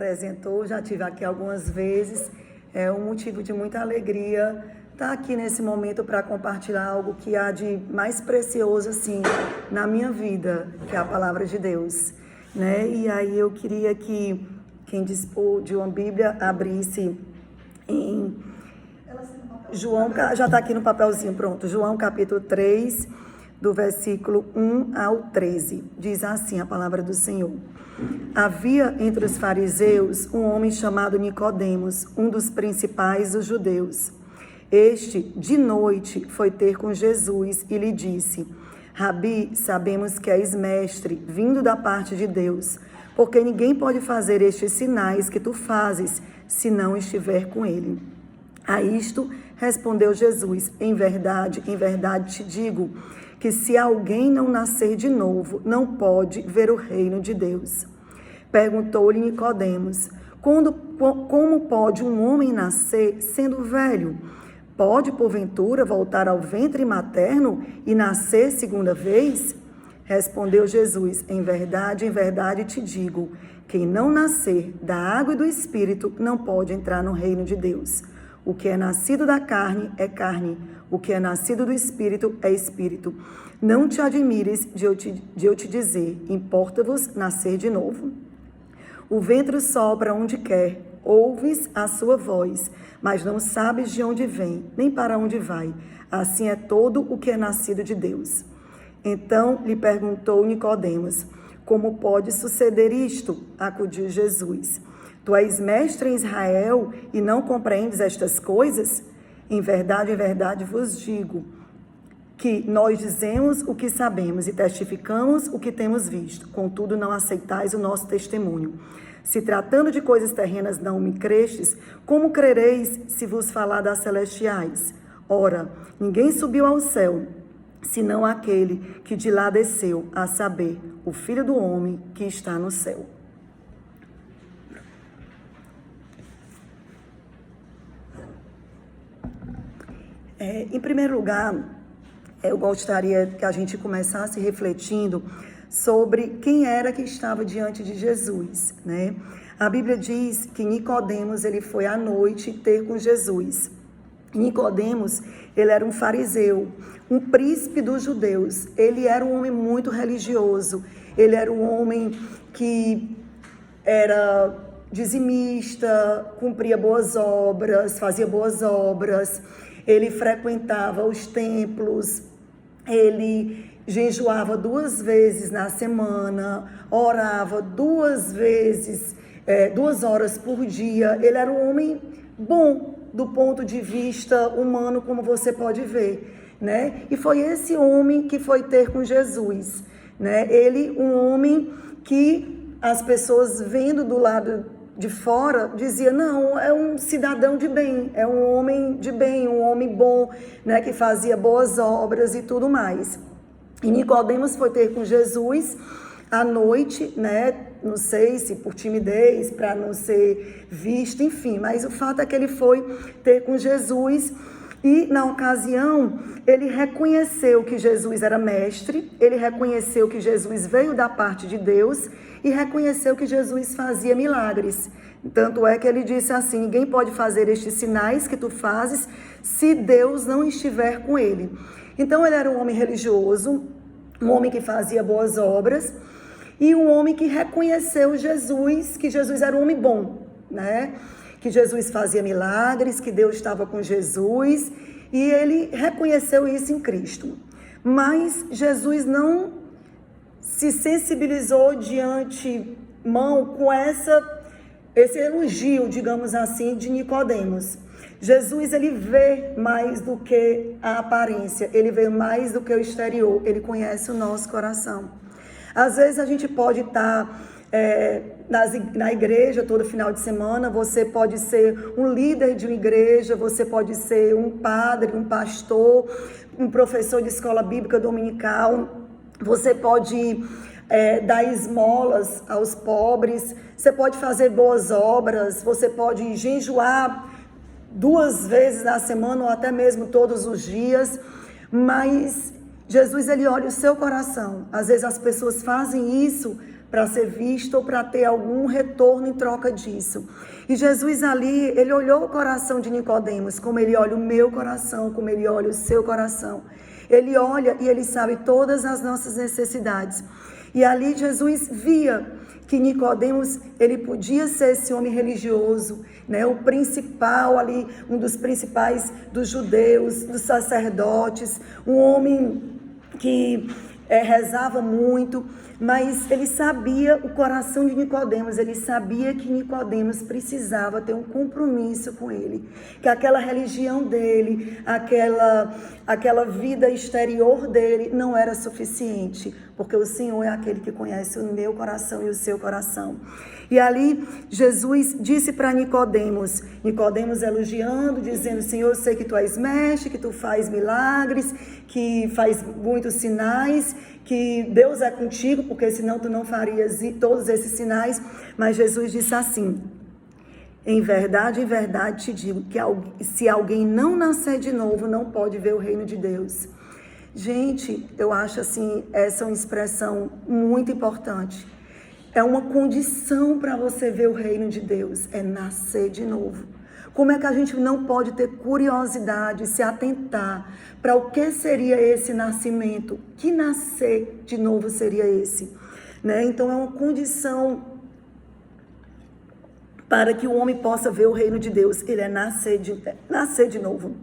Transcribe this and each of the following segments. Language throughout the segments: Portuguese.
apresentou, já tive aqui algumas vezes. É um motivo de muita alegria estar aqui nesse momento para compartilhar algo que há de mais precioso assim na minha vida, que é a palavra de Deus, né? E aí eu queria que quem dispor de uma Bíblia abrisse em João, já está aqui no papelzinho, pronto, João capítulo 3, do versículo 1 ao 13, diz assim a palavra do Senhor. Havia entre os fariseus um homem chamado Nicodemos, um dos principais dos judeus. Este, de noite, foi ter com Jesus e lhe disse: Rabi, sabemos que és mestre, vindo da parte de Deus, porque ninguém pode fazer estes sinais que tu fazes, se não estiver com ele. A isto respondeu Jesus: em verdade te digo, que se alguém não nascer de novo, não pode ver o reino de Deus. Perguntou-lhe Nicodemos: como pode um homem nascer sendo velho? Pode, porventura, voltar ao ventre materno e nascer segunda vez? Respondeu Jesus: em verdade te digo, quem não nascer da água e do Espírito não pode entrar no reino de Deus. O que é nascido da carne é carne, o que é nascido do Espírito é Espírito. Não te admires de eu te dizer, importa-vos nascer de novo. O vento sopra onde quer, ouves a sua voz, mas não sabes de onde vem, nem para onde vai. Assim é todo o que é nascido de Deus. Então lhe perguntou Nicodemos: como pode suceder isto? Acudiu Jesus: tu és mestre em Israel e não compreendes estas coisas? Em verdade vos digo que nós dizemos o que sabemos e testificamos o que temos visto. Contudo, não aceitais o nosso testemunho. Se tratando de coisas terrenas não me crestes, como crereis se vos falar das celestiais? Ora, ninguém subiu ao céu, senão aquele que de lá desceu, a saber, o Filho do Homem que está no céu. Em primeiro lugar, eu gostaria que a gente começasse refletindo sobre quem era que estava diante de Jesus, né? A Bíblia diz que Nicodemos, ele foi à noite ter com Jesus. Nicodemos, ele era um fariseu, um príncipe dos judeus. Ele era um homem muito religioso. Ele era um homem que era dizimista, cumpria boas obras, fazia boas obras. Ele frequentava os templos, ele jejuava 2 vezes na semana, orava 2 horas por dia. Ele era um homem bom do ponto de vista humano, como você pode ver, né? E foi esse homem que foi ter com Jesus, né? Ele, um homem que as pessoas vendo do lado de fora, dizia: não, é um cidadão de bem, é um homem de bem, um homem bom, né, que fazia boas obras e tudo mais. E Nicodemos foi ter com Jesus à noite, né, não sei se por timidez, para não ser visto, enfim, mas o fato é que ele foi ter com Jesus e, na ocasião, ele reconheceu que Jesus era mestre, ele reconheceu que Jesus veio da parte de Deus e reconheceu que Jesus fazia milagres. Tanto é que ele disse assim: ninguém pode fazer estes sinais que tu fazes se Deus não estiver com ele. Então ele era um homem religioso, um homem que fazia boas obras e um homem que reconheceu Jesus, que Jesus era um homem bom, né? Que Jesus fazia milagres, que Deus estava com Jesus, e ele reconheceu isso em Cristo. Mas Jesus não se sensibilizou de antemão com esse elogio, digamos assim, de Nicodemos. Jesus, ele vê mais do que a aparência, ele vê mais do que o exterior, ele conhece o nosso coração. Às vezes a gente pode estar na igreja todo final de semana, você pode ser um líder de uma igreja, você pode ser um padre, um pastor, um professor de escola bíblica dominical, você pode dar esmolas aos pobres, você pode fazer boas obras, você pode jejuar 2 vezes na semana ou até mesmo todos os dias, mas Jesus, ele olha o seu coração. Às vezes as pessoas fazem isso para ser visto ou para ter algum retorno em troca disso. E Jesus ali, ele olhou o coração de Nicodemos, como ele olha o meu coração, como ele olha o seu coração. Ele olha e ele sabe todas as nossas necessidades. E ali Jesus via que Nicodemos, ele podia ser esse homem religioso, né? O principal ali, um dos principais dos judeus, dos sacerdotes, um homem que rezava muito, mas ele sabia o coração de Nicodemos, ele sabia que Nicodemos precisava ter um compromisso com ele, que aquela religião dele, aquela vida exterior dele não era suficiente, porque o Senhor é aquele que conhece o meu coração e o seu coração. E ali Jesus disse para Nicodemos elogiando, dizendo: Senhor, eu sei que tu és mestre, que tu faz milagres, que faz muitos sinais, que Deus é contigo, porque senão tu não farias todos esses sinais. Mas Jesus disse assim: em verdade te digo, que se alguém não nascer de novo, não pode ver o reino de Deus. Gente, eu acho assim, essa é uma expressão muito importante. É uma condição para você ver o reino de Deus, é nascer de novo. Como é que a gente não pode ter curiosidade, se atentar para o que seria esse nascimento? Que nascer de novo seria esse? Né? Então é uma condição para que o homem possa ver o reino de Deus. Ele é nascer de novo.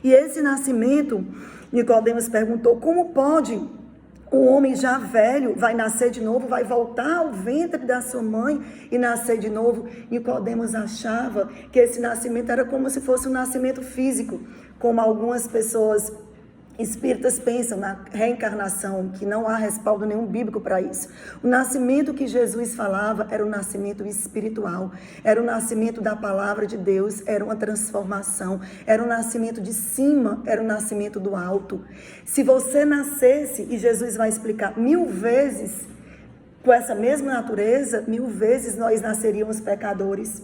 E esse nascimento, Nicodemos perguntou: como pode um homem já velho vai nascer de novo, vai voltar ao ventre da sua mãe e nascer de novo? Nicodemos achava que esse nascimento era como se fosse um nascimento físico, como algumas pessoas espíritas pensam na reencarnação, que não há respaldo nenhum bíblico para isso. O nascimento que Jesus falava era o nascimento espiritual, era o nascimento da palavra de Deus, era uma transformação, era o nascimento de cima, era o nascimento do alto. Se você nascesse, e Jesus vai explicar 1000 vezes, com essa mesma natureza, 1000 vezes nós nasceríamos pecadores.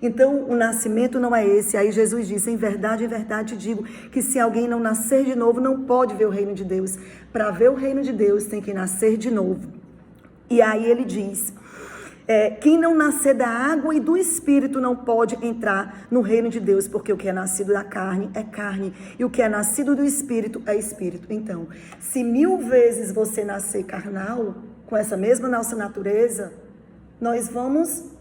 Então, o nascimento não é esse. Aí Jesus disse: em verdade te digo, que se alguém não nascer de novo, não pode ver o reino de Deus. Para ver o reino de Deus, tem que nascer de novo. E aí ele diz: quem não nascer da água e do Espírito não pode entrar no reino de Deus, porque o que é nascido da carne é carne, e o que é nascido do Espírito é Espírito. Então, se 1000 vezes você nascer carnal, com essa mesma nossa natureza, nós vamos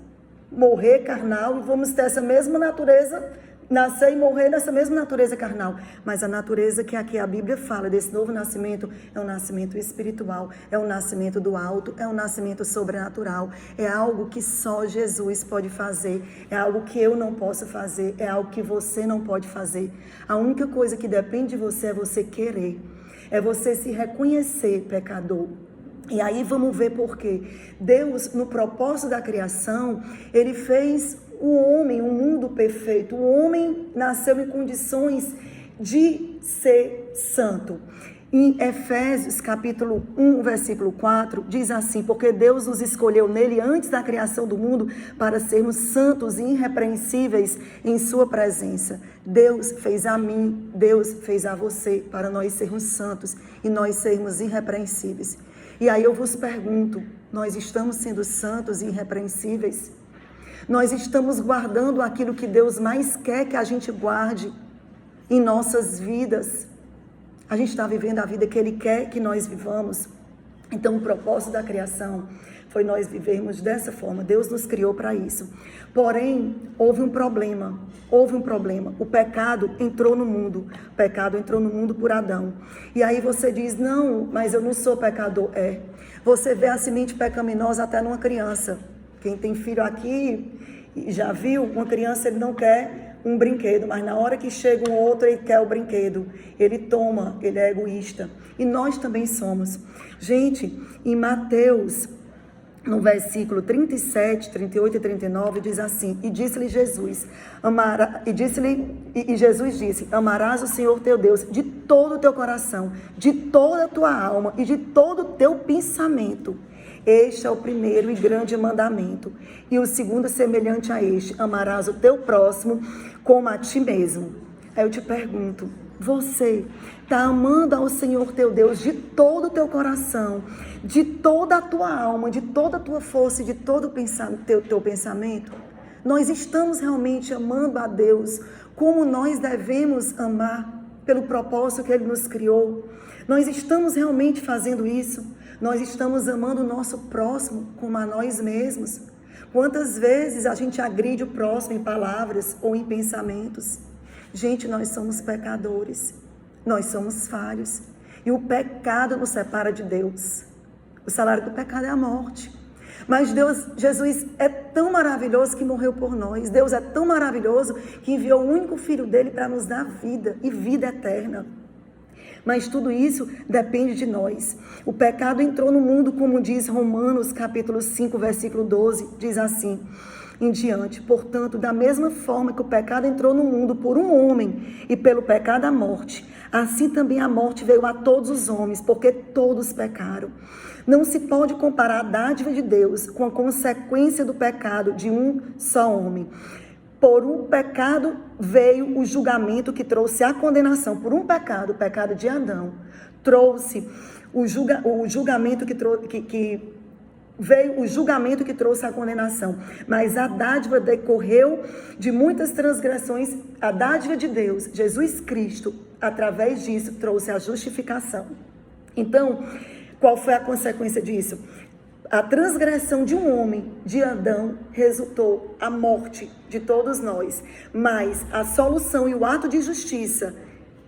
morrer carnal e vamos ter essa mesma natureza, nascer e morrer nessa mesma natureza carnal. Mas a natureza que aqui a Bíblia fala desse novo nascimento é um nascimento espiritual, é um nascimento do alto, é um nascimento sobrenatural, é algo que só Jesus pode fazer, é algo que eu não posso fazer, é algo que você não pode fazer. A única coisa que depende de você é você querer, é você se reconhecer pecador. E aí vamos ver por quê. Deus, no propósito da criação, ele fez o homem, um mundo perfeito. O homem nasceu em condições de ser santo. Em Efésios capítulo 1, versículo 4, diz assim: porque Deus nos escolheu nele antes da criação do mundo para sermos santos e irrepreensíveis em sua presença. Deus fez a mim, Deus fez a você, para nós sermos santos e nós sermos irrepreensíveis. E aí eu vos pergunto: nós estamos sendo santos e irrepreensíveis? Nós estamos guardando aquilo que Deus mais quer que a gente guarde em nossas vidas? A gente está vivendo a vida que Ele quer que nós vivamos? Então o propósito da criação foi nós vivermos dessa forma. Deus nos criou para isso. Porém, houve um problema. O pecado entrou no mundo. O pecado entrou no mundo por Adão. E aí você diz: não, mas eu não sou pecador. Você vê a semente pecaminosa até numa criança. Quem tem filho aqui já viu, uma criança, ele não quer um brinquedo, mas na hora que chega um outro, ele quer o brinquedo. Ele toma, ele é egoísta. E nós também somos. Gente, em Mateus, no versículo 37, 38 e 39, diz assim: e disse-lhe Jesus, Jesus disse: amarás o Senhor teu Deus de todo o teu coração, de toda a tua alma e de todo o teu pensamento. Este é o primeiro e grande mandamento. E o segundo, semelhante a este: amarás o teu próximo como a ti mesmo. Aí eu te pergunto: você está amando ao Senhor teu Deus de todo o teu coração, de toda a tua alma, de toda a tua força e de todo o teu pensamento? Nós estamos realmente amando a Deus como nós devemos amar, pelo propósito que Ele nos criou? Nós estamos realmente fazendo isso? Nós estamos amando o nosso próximo como a nós mesmos? Quantas vezes a gente agride o próximo em palavras ou em pensamentos? Gente, nós somos pecadores, nós somos falhos, e o pecado nos separa de Deus. O salário do pecado é a morte. Mas Jesus é tão maravilhoso que morreu por nós. Deus é tão maravilhoso que enviou o único Filho dele para nos dar vida e vida eterna. Mas tudo isso depende de nós. O pecado entrou no mundo, como diz Romanos capítulo 5, versículo 12, diz assim em diante: portanto, da mesma forma que o pecado entrou no mundo por um homem, e pelo pecado a morte, assim também a morte veio a todos os homens, porque todos pecaram. Não se pode comparar a dádiva de Deus com a consequência do pecado de um só homem. Por um pecado veio o julgamento que trouxe a condenação. Por um pecado, o pecado de Adão, trouxe o julgamento veio o julgamento que trouxe a condenação. Mas a dádiva decorreu de muitas transgressões. A dádiva de Deus, Jesus Cristo, através disso, trouxe a justificação. Então, qual foi a consequência disso? A transgressão de um homem, de Adão, resultou a morte de todos nós. Mas a solução e o ato de justiça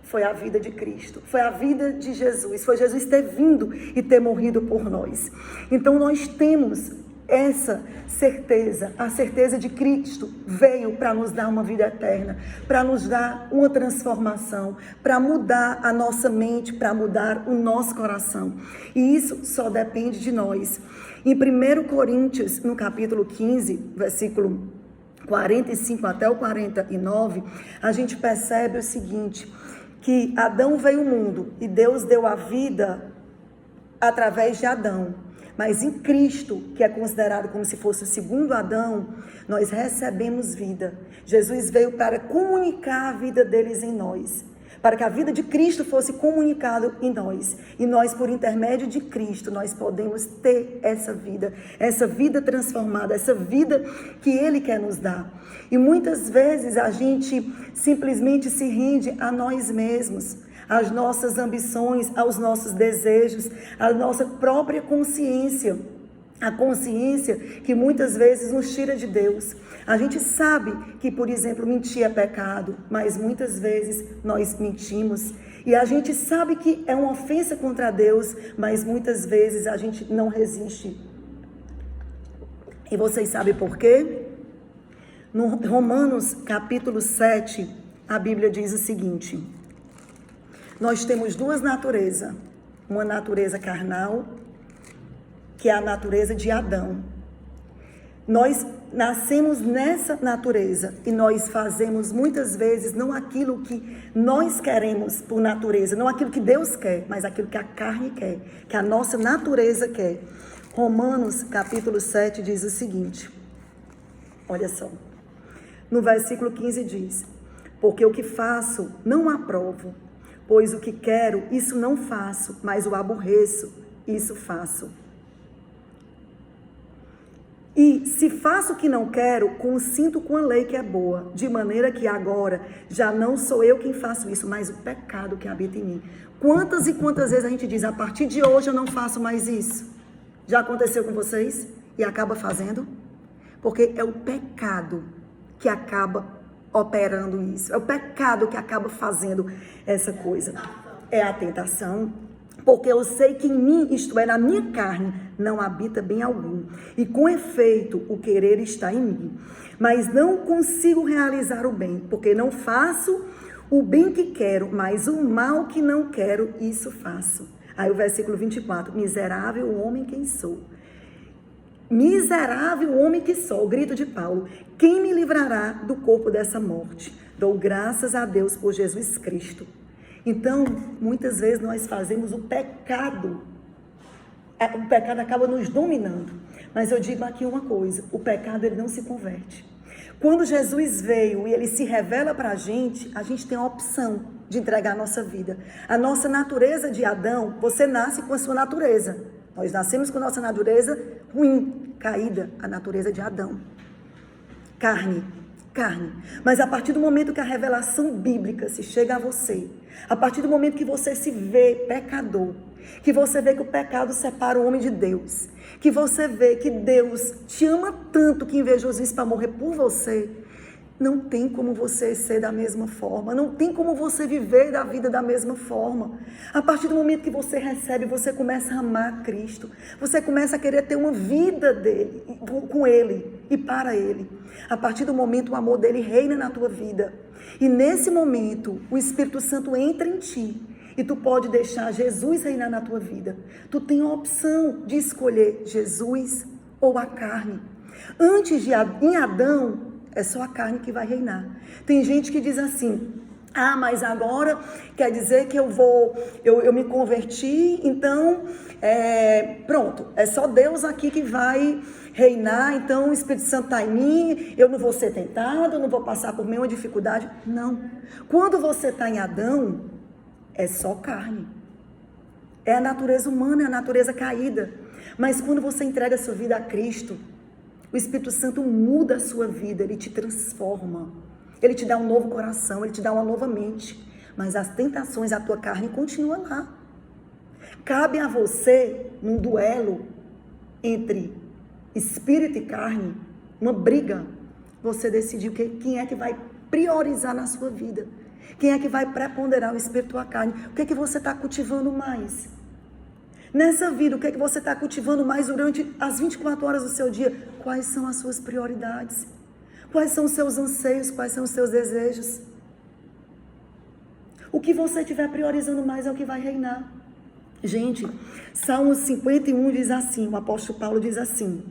foi a vida de Cristo, foi a vida de Jesus, foi Jesus ter vindo e ter morrido por nós. Então nós temos essa certeza, a certeza de Cristo veio para nos dar uma vida eterna, para nos dar uma transformação, para mudar a nossa mente, para mudar o nosso coração. E isso só depende de nós. Em 1 Coríntios, no capítulo 15, versículo 45 até o 49, a gente percebe o seguinte, que Adão veio ao mundo e Deus deu a vida através de Adão. Mas em Cristo, que é considerado como se fosse o segundo Adão, nós recebemos vida. Jesus veio para comunicar a vida deles em nós, para que a vida de Cristo fosse comunicada em nós. E nós, por intermédio de Cristo, nós podemos ter essa vida transformada, essa vida que Ele quer nos dar. E muitas vezes a gente simplesmente se rende a nós mesmos, às nossas ambições, aos nossos desejos, à nossa própria consciência. A consciência que muitas vezes nos tira de Deus. A gente sabe que, por exemplo, mentir é pecado, mas muitas vezes nós mentimos. E a gente sabe que é uma ofensa contra Deus, mas muitas vezes a gente não resiste. E vocês sabem por quê? No Romanos capítulo 7, a Bíblia diz o seguinte: nós temos duas naturezas, uma natureza carnal, que é a natureza de Adão. Nós nascemos nessa natureza e nós fazemos muitas vezes não aquilo que nós queremos por natureza, não aquilo que Deus quer, mas aquilo que a carne quer, que a nossa natureza quer. Romanos capítulo 7 diz o seguinte, olha só, no versículo 15 diz: porque o que faço não aprovo, pois o que quero, isso não faço, mas o aborreço, isso faço. E se faço o que não quero, consinto com a lei que é boa, de maneira que agora já não sou eu quem faço isso, mas o pecado que habita em mim. Quantas e quantas vezes a gente diz, a partir de hoje eu não faço mais isso? Já aconteceu com vocês? E acaba fazendo? Porque é o pecado que acaba operando isso. É o pecado que acaba fazendo essa coisa. É a tentação. Porque eu sei que em mim, isto é, na minha carne, não habita bem algum. E com efeito, o querer está em mim. Mas não consigo realizar o bem, porque não faço o bem que quero, mas o mal que não quero, isso faço. Aí o versículo 24, miserável homem quem sou. Miserável homem que sou, o grito de Paulo. Quem me livrará do corpo dessa morte? Dou graças a Deus por Jesus Cristo. Então, muitas vezes nós fazemos o pecado acaba nos dominando. Mas eu digo aqui uma coisa, o pecado ele não se converte. Quando Jesus veio e ele se revela para a gente tem a opção de entregar a nossa vida. A nossa natureza de Adão, você nasce com a sua natureza. Nós nascemos com a nossa natureza ruim, caída, a natureza de Adão. Carne. Mas a partir do momento que a revelação bíblica se chega a você, a partir do momento que você se vê pecador, que você vê que o pecado separa o homem de Deus, que você vê que Deus te ama tanto que enviou Jesus para morrer por você, não tem como você ser da mesma forma, não tem como você viver da vida da mesma forma. A partir do momento que você recebe, você começa a amar Cristo, você começa a querer ter uma vida dele, com Ele e para Ele. A partir do momento o amor dele reina na tua vida. E nesse momento o Espírito Santo entra em ti e tu pode deixar Jesus reinar na tua vida. Tu tem a opção de escolher Jesus ou a carne. Antes em Adão, é só a carne que vai reinar. Tem gente que diz assim: ah, mas agora quer dizer que eu me converti, então pronto, é só Deus aqui que vai reinar, então o Espírito Santo está em mim, eu não vou ser tentado, eu não vou passar por nenhuma dificuldade. Não. Quando você está em Adão, é só carne. É a natureza humana, é a natureza caída. Mas quando você entrega a sua vida a Cristo, o Espírito Santo muda a sua vida, ele te transforma, ele te dá um novo coração, ele te dá uma nova mente, mas as tentações, a tua carne continua lá. Cabe a você, num duelo entre espírito e carne, uma briga, você decidir quem é que vai priorizar na sua vida, quem é que vai preponderar, o espírito ou a carne. O que é que você está cultivando mais? Nessa vida, o que é que você está cultivando mais durante as 24 horas do seu dia? Quais são as suas prioridades? Quais são os seus anseios? Quais são os seus desejos? O que você estiver priorizando mais é o que vai reinar. Gente, Salmo 51 diz assim, o apóstolo Paulo diz assim.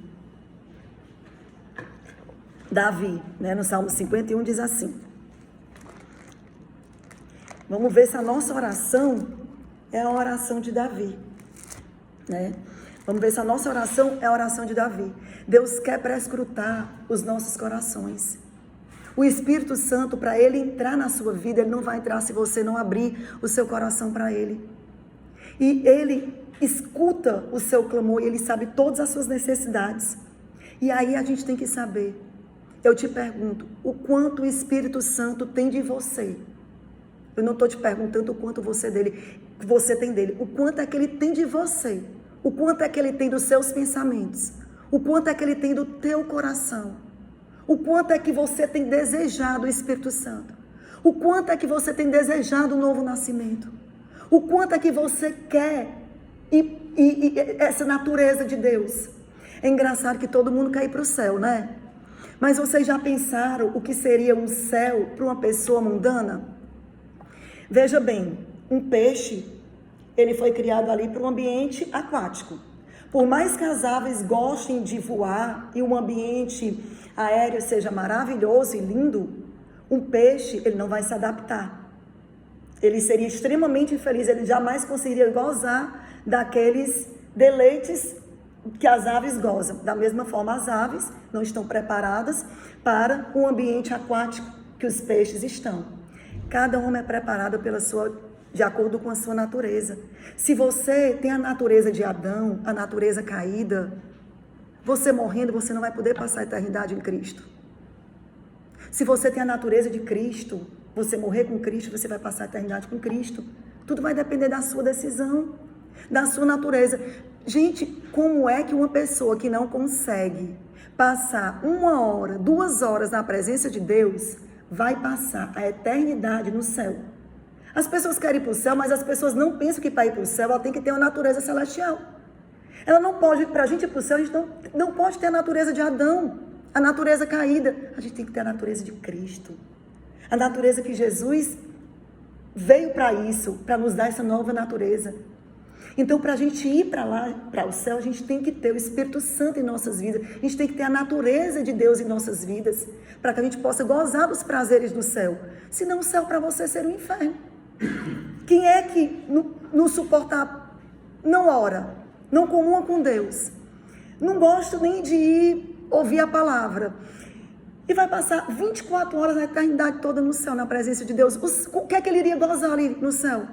Davi, no Salmo 51 diz assim. Vamos ver se a nossa oração é a oração de Davi. Vamos ver se a nossa oração é a oração de Davi. Deus quer prescrutar os nossos corações. O Espírito Santo, para ele entrar na sua vida, ele não vai entrar se você não abrir o seu coração para ele. E ele escuta o seu clamor e ele sabe todas as suas necessidades. E aí a gente tem que saber. Eu te pergunto, o quanto o Espírito Santo tem de você? Eu não estou te perguntando o quanto você tem dele. O quanto é que ele tem de você? O quanto é que ele tem dos seus pensamentos? O quanto é que ele tem do teu coração? O quanto é que você tem desejado o Espírito Santo? O quanto é que você tem desejado o novo nascimento? O quanto é que você quer essa natureza de Deus? É engraçado que todo mundo quer ir para o céu, né? Mas vocês já pensaram o que seria um céu para uma pessoa mundana? Veja bem, um peixe, ele foi criado ali para um ambiente aquático. Por mais que as aves gostem de voar e o ambiente aéreo seja maravilhoso e lindo, um peixe, ele não vai se adaptar. Ele seria extremamente infeliz, ele jamais conseguiria gozar daqueles deleites que as aves gozam. Da mesma forma, as aves não estão preparadas para o ambiente aquático que os peixes estão. Cada uma é preparada de acordo com a sua natureza. Se você tem a natureza de Adão, a natureza caída, você morrendo, você não vai poder passar a eternidade em Cristo. Se você tem a natureza de Cristo, você morrer com Cristo, você vai passar a eternidade com Cristo. Tudo vai depender da sua decisão, da sua natureza. Gente, como é que uma pessoa que não consegue passar 1 hora, 2 horas na presença de Deus, vai passar a eternidade no céu? As pessoas querem ir para o céu, mas as pessoas não pensam que para ir para o céu, ela tem que ter uma natureza celestial. Ela não pode, para a gente ir para o céu, a gente não pode ter a natureza de Adão, a natureza caída. A gente tem que ter a natureza de Cristo. A natureza que Jesus veio para isso, para nos dar essa nova natureza. Então, para a gente ir para lá, para o céu, a gente tem que ter o Espírito Santo em nossas vidas. A gente tem que ter a natureza de Deus em nossas vidas, para que a gente possa gozar dos prazeres do céu. Senão o céu para você seria um inferno. Quem é que não suporta, não ora, não comuna com Deus, não gosta nem de ir ouvir a palavra, E vai passar 24 horas na eternidade toda no céu, na presença de Deus. O que é que ele iria gozar ali no céu?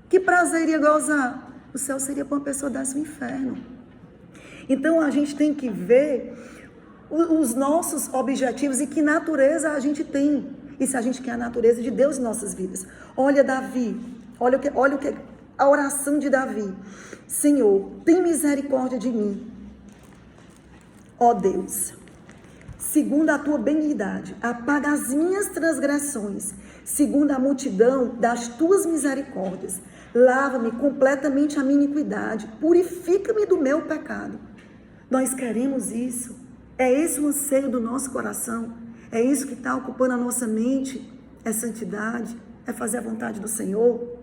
Que prazer iria gozar? O céu seria para uma pessoa dessa o inferno. Então a gente tem que ver os nossos objetivos e que natureza a gente tem. E se a gente quer a natureza de Deus em nossas vidas. Olha Davi, olha o que a oração de Davi. Senhor, tem misericórdia de mim. Ó Deus, segundo a tua benignidade, apaga as minhas transgressões, segundo a multidão das tuas misericórdias. Lava-me completamente a minha iniquidade, purifica-me do meu pecado. Nós queremos isso. É esse o anseio do nosso coração. É isso que está ocupando a nossa mente. É santidade, é fazer a vontade do Senhor.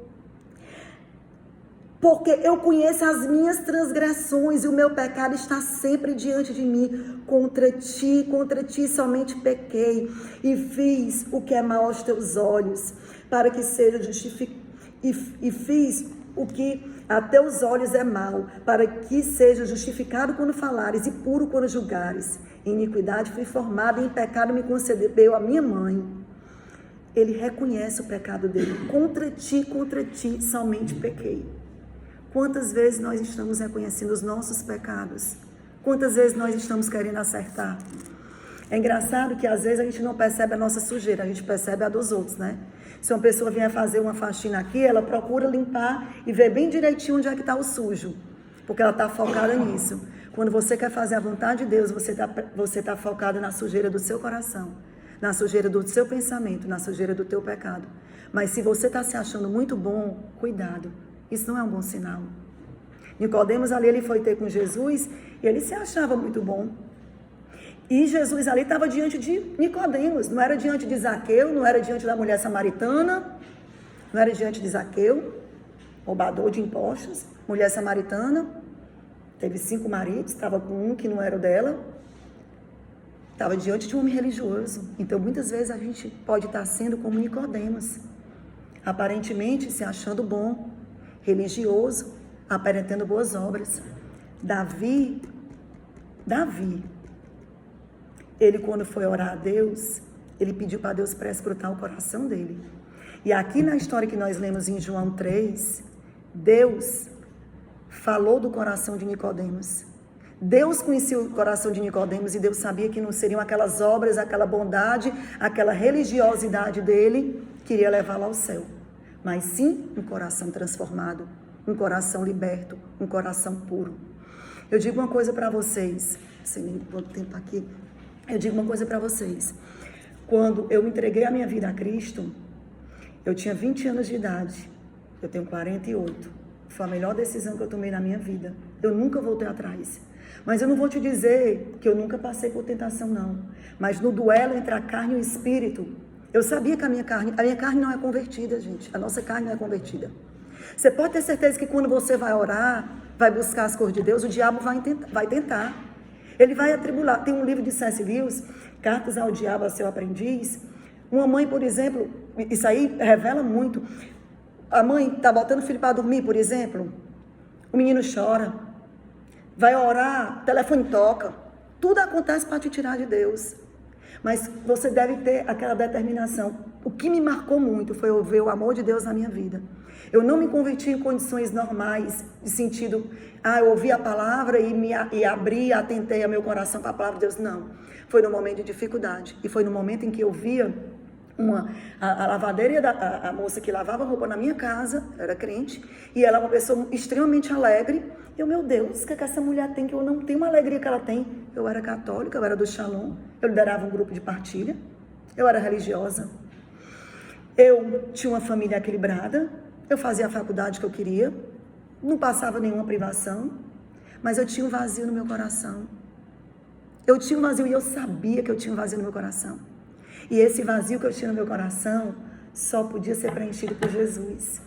Porque eu conheço as minhas transgressões e o meu pecado está sempre diante de mim. Contra ti somente pequei e fiz o que é mal aos teus olhos, para que seja justificado. E fiz o que a teus olhos é mal, para que seja justificado quando falares e puro quando julgares. Em iniquidade fui formado e em pecado me concebeu a minha mãe. Ele reconhece o pecado dele. Contra ti somente pequei. Quantas vezes nós estamos reconhecendo os nossos pecados? Quantas vezes nós estamos querendo acertar? É engraçado que às vezes a gente não percebe a nossa sujeira, a gente percebe a dos outros, né? Se uma pessoa vier fazer uma faxina aqui, ela procura limpar e ver bem direitinho onde é que está o sujo, porque ela está focada nisso. Quando você quer fazer a vontade de Deus, você tá focado na sujeira do seu coração, na sujeira do seu pensamento, na sujeira do teu pecado. Mas se você está se achando muito bom, cuidado. Isso não é um bom sinal. Nicodemos ali, ele foi ter com Jesus e ele se achava muito bom. E Jesus ali estava diante de Nicodemos, não era diante de Zaqueu, não era diante da mulher samaritana, não era diante de Zaqueu, roubador de impostos, mulher samaritana, teve 5 maridos, estava com um que não era o dela, estava diante de um homem religioso. Então muitas vezes a gente pode estar sendo como Nicodemos, aparentemente se achando bom, religioso, aparentando boas obras. Davi, ele quando foi orar a Deus, ele pediu para Deus para escrutar o coração dele. E aqui na história que nós lemos em João 3, Deus falou do coração de Nicodemos. Deus conhecia o coração de Nicodemos e Deus sabia que não seriam aquelas obras, aquela bondade, aquela religiosidade dele que iria levá-lo ao céu. Mas sim um coração transformado, um coração liberto, um coração puro. Eu digo uma coisa para vocês, sem nem quanto tempo aqui, eu digo uma coisa para vocês. Quando eu entreguei a minha vida a Cristo, eu tinha 20 anos de idade, eu tenho 48. Foi a melhor decisão que eu tomei na minha vida. Eu nunca voltei atrás. Mas eu não vou te dizer que eu nunca passei por tentação, não. Mas no duelo entre a carne e o espírito, eu sabia que a minha carne não é convertida, gente. A nossa carne não é convertida. Você pode ter certeza que quando você vai orar, vai buscar as coisas de Deus, o diabo vai tentar. Ele vai atribular. Tem um livro de C.S. Lewis, Cartas ao Diabo, a seu aprendiz. Uma mãe, por exemplo, isso aí revela muito. A mãe está botando o filho para dormir, por exemplo. O menino chora. Vai orar, o telefone toca. Tudo acontece para te tirar de Deus. Mas você deve ter aquela determinação. O que me marcou muito foi eu ver o amor de Deus na minha vida. Eu não me converti em condições normais, de sentido, eu ouvi a palavra e abri, atentei a meu coração para a palavra de Deus. Não. Foi no momento de dificuldade. E foi no momento em que eu via a lavadeira, a moça que lavava roupa na minha casa, era crente, e ela é uma pessoa extremamente alegre. E eu, meu Deus, o que essa mulher tem que eu não tenho uma alegria que ela tem? Eu era católica, eu era do Shalom, eu liderava um grupo de partilha, eu era religiosa, eu tinha uma família equilibrada, eu fazia a faculdade que eu queria, não passava nenhuma privação, mas eu tinha um vazio no meu coração. Eu tinha um vazio e eu sabia que eu tinha um vazio no meu coração. E esse vazio que eu tinha no meu coração só podia ser preenchido por Jesus.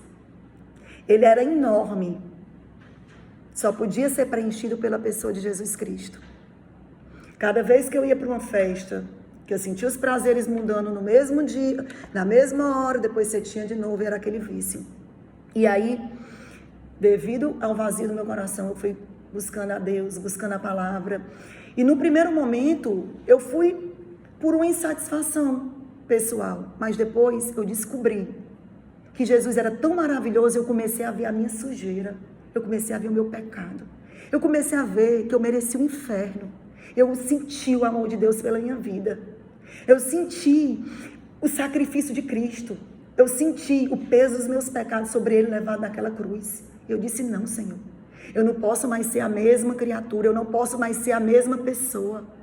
Ele era enorme. Só podia ser preenchido pela pessoa de Jesus Cristo. Cada vez que eu ia para uma festa, que eu sentia os prazeres mudando no mesmo dia, na mesma hora, depois você tinha de novo, era aquele vício. E aí, devido ao vazio do meu coração, eu fui buscando a Deus, buscando a palavra. E no primeiro momento, eu fui por uma insatisfação pessoal. Mas depois eu descobri que Jesus era tão maravilhoso, eu comecei a ver a minha sujeira. Eu comecei a ver o meu pecado. Eu comecei a ver que eu merecia o inferno. Eu senti o amor de Deus pela minha vida. Eu senti o sacrifício de Cristo. Eu senti o peso dos meus pecados sobre Ele levado naquela cruz. Eu disse, não, Senhor. Eu não posso mais ser a mesma criatura. Eu não posso mais ser a mesma pessoa.